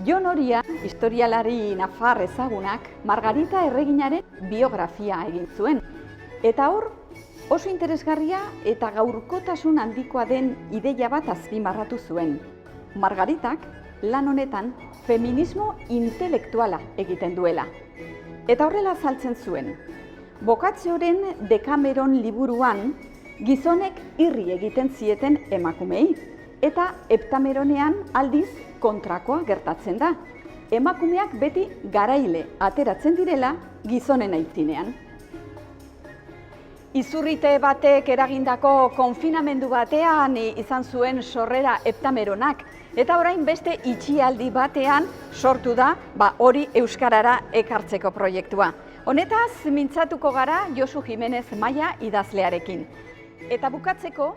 Jon Oria, historialari nafar ezagunak, Margarita erreginaren biografia egin zuen. Eta hor, oso interesgarria eta gaurkotasun handikoa den ideia bat azpimarratu zuen. Margaritak lan honetan feminismo intelektuala egiten duela. Eta horrela azaltzen zuen. Boccacioren Decameron liburuan gizonek irri egiten zieten emakumei, eta Heptameronean aldiz kontrakoa gertatzen da. Emakumeak beti garaile ateratzen direla gizonen aitzinean. Izurrite batek eragindako konfinamendu batean izan zuen sorrera Heptameronak, eta orain beste itxialdi batean sortu da hori euskarara ekartzeko proiektua. Honetaz mintzatuko gara Josu Jimenez Maia idazlearekin. Eta bukatzeko,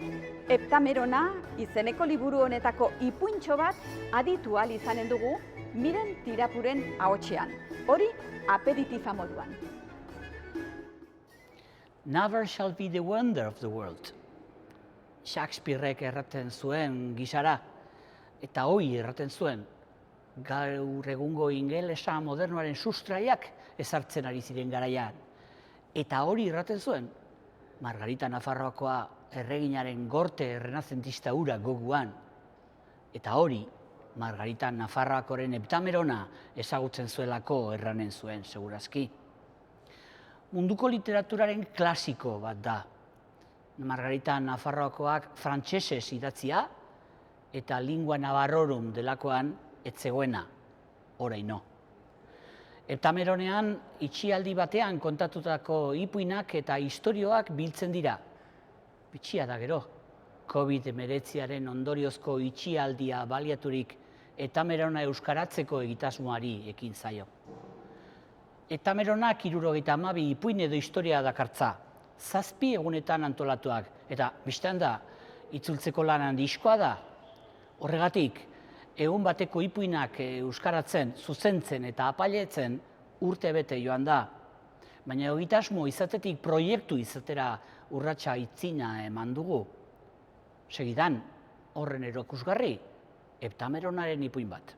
Heptamerona izeneko liburu honetako ipuintxo bat aditu ahal izanen dugu Miren Tirapuren ahotsean. Hori aperitifa moduan. Never shall be the wonder of the world. Shakespearek erraten zuen gisara, eta hoi erraten zuen, gaur egungo ingelesa modernoaren sustraiak ezartzen ari ziren garaian. Eta hori erraten zuen, Margarita Nafarroakoa erreginaren gorte errenazentista hura goguan. Eta hori, Margarita Nafarroakoren Heptamerona ezagutzen zuelako erranen zuen, segurazki. Munduko literaturaren klasiko bat da. Margarita Nafarroakoak frantsesez idatzia eta lingua navarrorum delakoan etzegoena, oraino. Heptameronean itxialdi batean kontatutako ipuinak eta istorioak biltzen dira. Bitxia da gero, COVID-19 ondoriozko itxialdia baliaturik Heptamerona euskaratzeko egitasmoari ekin zaio. Heptameronak 72 ipuin edo historia dakartza, 7 egunetan antolatuak, eta bistean da, itzultzeko lan handizkoa da. Horregatik, egun bateko ipuinak euskaratzen, zuzentzen eta apailetzen urte bete joan da. Baina egitasmo izatetik proiektu izatera urratsa itzina eman dugu. Segidan, horren erokusgarri, Heptameronaren ipuin bat.